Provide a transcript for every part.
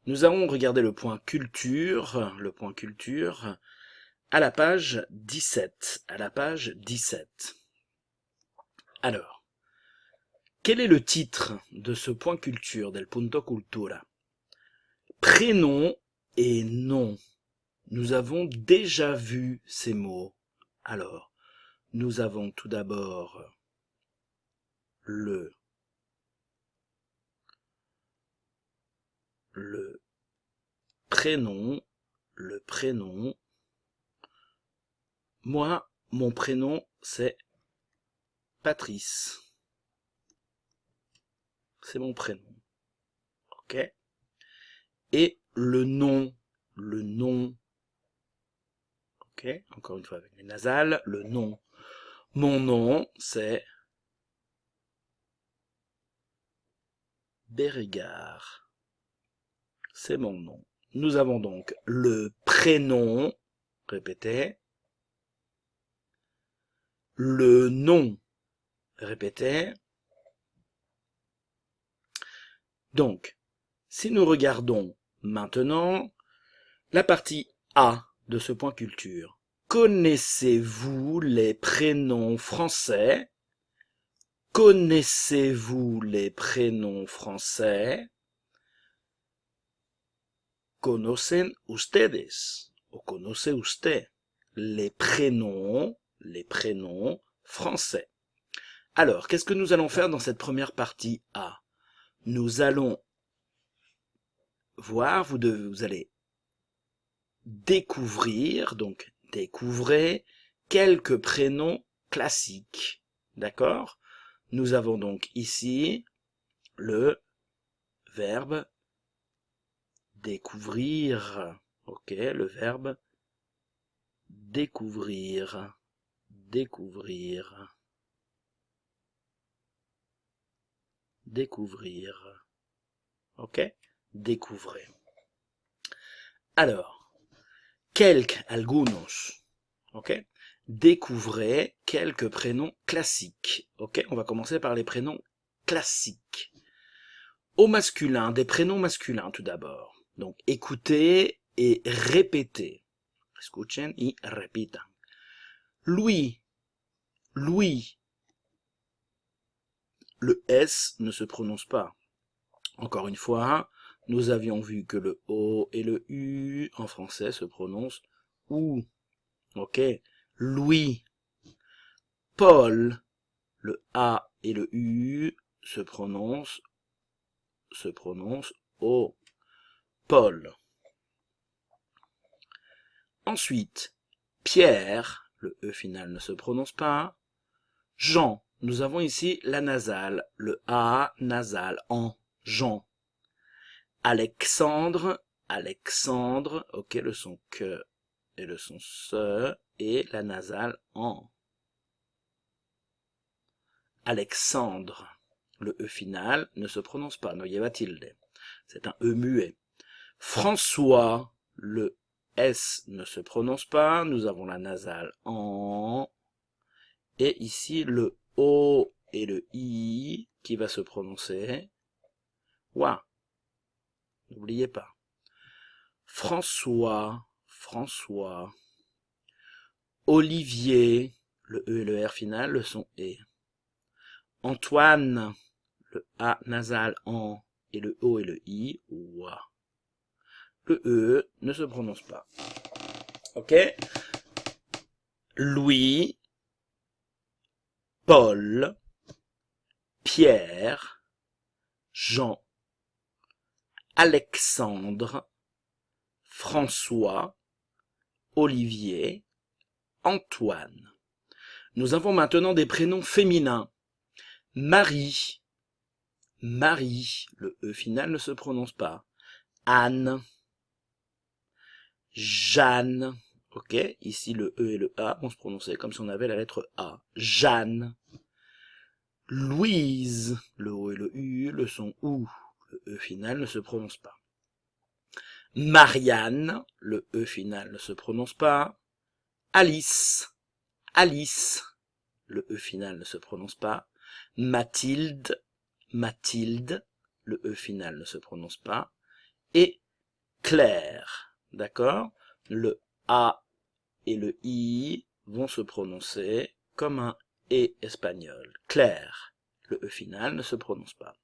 Nous allons regarder le point culture à la page 17. Alors, quel est le titre de ce point culture, del punto cultura? Prénom et nom. Nous avons déjà vu ces mots. Alors, nous avons tout d'abord le prénom, Moi, mon prénom, c'est Patrice. C'est mon prénom. Ok? Et le nom. Ok? Encore une fois avec les nasales, le nom. Mon nom, c'est Béregard. C'est mon nom. Nous avons donc le prénom, répétez. Le nom, répétez. Donc, si nous regardons maintenant la partie A de ce point culture, connaissez-vous les prénoms français? Connaissez-vous les prénoms français? ¿Conocen ustedes? O conoce usted les prénoms français? Alors, qu'est-ce que nous allons faire dans cette première partie A? Nous allons voir, vous allez découvrir, donc découvrez quelques prénoms classiques. D'accord? Nous avons donc ici le verbe découvrir. Ok, le verbe découvrir. Ok? Découvrez. Alors, algunos. Ok? Découvrez quelques prénoms classiques. Ok? On va commencer par les prénoms classiques. Au masculin, des prénoms masculins tout d'abord. Donc, écoutez et répétez. Escuchen y repitan. Louis. Le S ne se prononce pas. Encore une fois, nous avions vu que le O et le U en français se prononcent OU. Ok? Louis. Paul. Le A et le U se prononcent O. Paul. Ensuite, Pierre. Le E final ne se prononce pas. Jean. Nous avons ici la nasale. Le A nasal en. Jean. Alexandre, ok, le son que et le son se, et la nasale en. Alexandre, le E final ne se prononce pas, no lleva tilde. C'est un E muet. François, le S ne se prononce pas, nous avons la nasale en. Et ici le O et le I qui va se prononcer wa. N'oubliez pas. François. Olivier, le E et le R final, le son E. Antoine, le A nasal en et le O et le I, oua. Le E ne se prononce pas. Ok? Louis, Paul, Pierre, Jean, Alexandre, François, Olivier, Antoine. Nous avons maintenant des prénoms féminins. Marie, le E final ne se prononce pas. Anne, Jeanne, ok, ici le E et le A vont se prononcer comme si on avait la lettre A. Jeanne, Louise, le O et le U, le son OU, le E final ne se prononce pas. Marianne, le E final ne se prononce pas. Alice, le E final ne se prononce pas. Mathilde, le E final ne se prononce pas. Et clair, d'accord? Le A et le I vont se prononcer comme un E espagnol, clair. Le E final ne se prononce pas.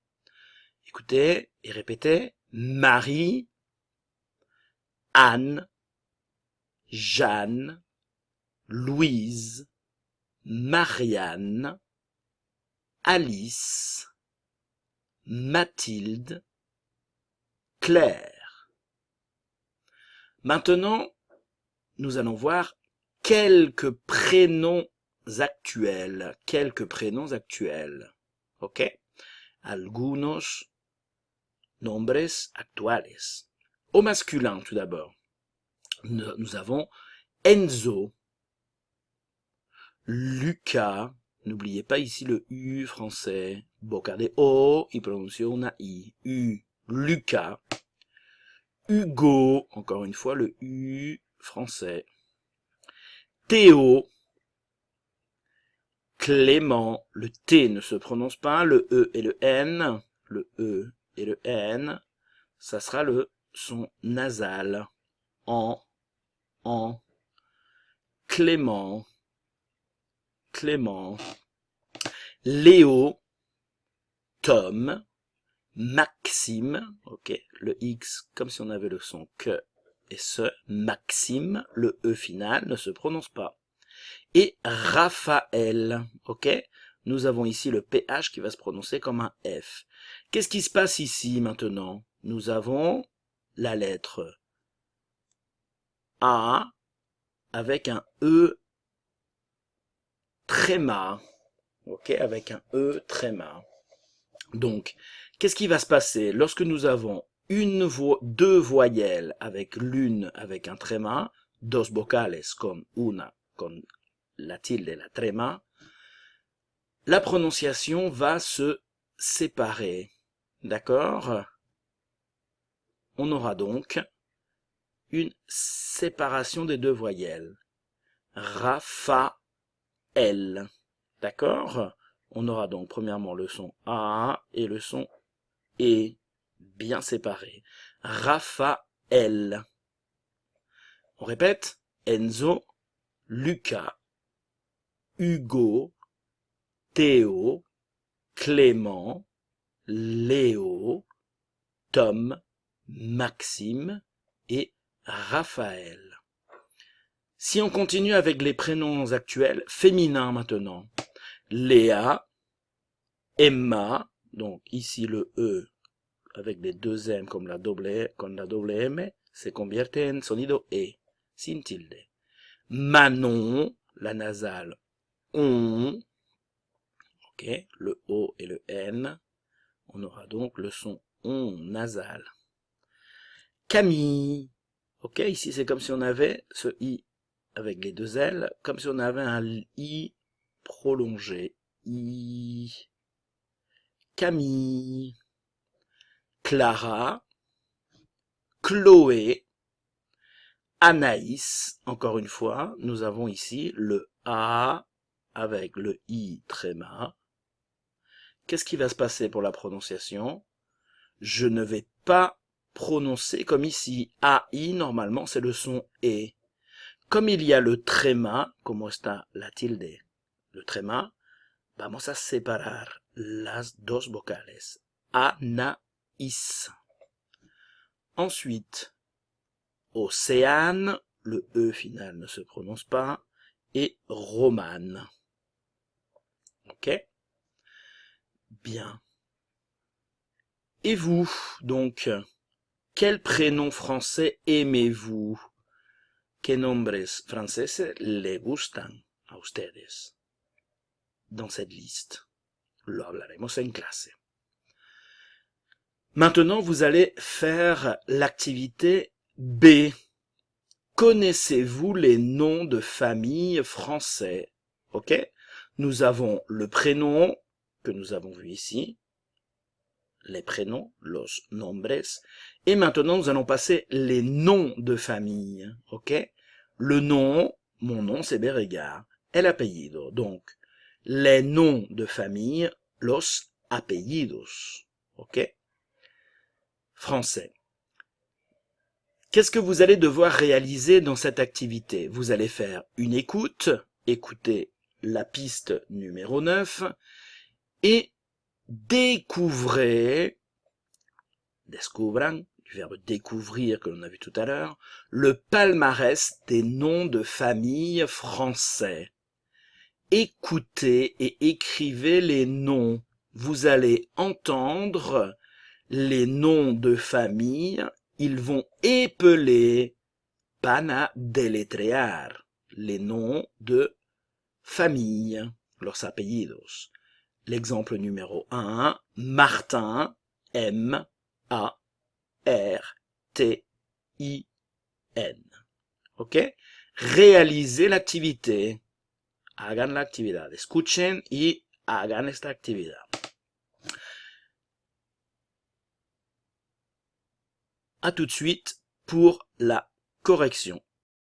Écoutez et répétez, Marie, Anne, Jeanne, Louise, Marianne, Alice, Mathilde, Claire. Maintenant, nous allons voir quelques prénoms actuels. Ok? Algunos nombres actuales. Au masculin, tout d'abord, nous avons Enzo, Lucas, n'oubliez pas ici le U français, boca de O y pronuncia I, U, Lucas, Hugo, encore une fois le U français, Théo, Clément, le T ne se prononce pas, le E et le N, ça sera le son nasal, en, Clément, Léo, Tom, Maxime, ok, le X comme si on avait le son que et ce, Maxime, le E final ne se prononce pas. Et Raphaël, ok, nous avons ici le PH qui va se prononcer comme un F. Qu'est-ce qui se passe ici maintenant? Nous avons la lettre A avec un E tréma, ok, avec un E tréma. Donc, qu'est-ce qui va se passer lorsque nous avons deux voyelles avec l'une avec un tréma, dos vocales con una, con la tilde et la tréma, la prononciation va se séparer, d'accord? On aura donc une séparation des deux voyelles. Raphaël, d'accord? On aura donc premièrement le son A et le son E, bien séparés. Raphaël. On répète, Enzo, Lucas, Hugo, Théo, Clément, Léo, Tom, Maxime et Raphaël. Si on continue avec les prénoms actuels, féminins maintenant, Léa, Emma, donc ici le E avec les deux M comme la double M, se convierte en sonido E, sin tilde. Manon, la nasale, on, ok, le O et le N, on aura donc le son on nasal. Camille, ok, ici c'est comme si on avait ce I avec les deux L, comme si on avait un I prolongé. I. Camille. Clara. Chloé. Anaïs, encore une fois, nous avons ici le A avec le I tréma. Qu'est-ce qui va se passer pour la prononciation? Je ne vais pas prononcer comme ici. AI, normalement, c'est le son E. Comme il y a le tréma, como está la tilde, le tréma, vamos a separar las dos vocales. Anaïs. Ensuite, Océane, le E final ne se prononce pas, et Romane. Ok? Bien. Et vous, donc, quel prénom français aimez-vous? ¿Qué nombres franceses le gustan a ustedes? Dans cette liste. Lo hablaremos en clase. Maintenant, vous allez faire l'activité B. Connaissez-vous les noms de famille français? Ok? Nous avons le prénom que nous avons vu ici. Les prénoms, los nombres. Et maintenant, nous allons passer les noms de famille. Ok? Le nom, mon nom c'est Bérégar. El apellido. Donc, les noms de famille, los apellidos. Ok? Français. Qu'est-ce que vous allez devoir réaliser dans cette activité? Vous allez faire une écoute, écoutez la piste numéro 9, et découvrez, descubran, du verbe découvrir que l'on a vu tout à l'heure, le palmarès des noms de famille français. Écoutez et écrivez les noms. Vous allez entendre les noms de famille. Ils vont épeler, pana deletrear, les noms de famille, los apellidos. L'exemple numéro 1, Martin, M, A, R, T, I, N. ¿Ok? Réalisez l'activité. Hagan la actividad. Escuchen y hagan esta actividad. À tout de suite pour la correction.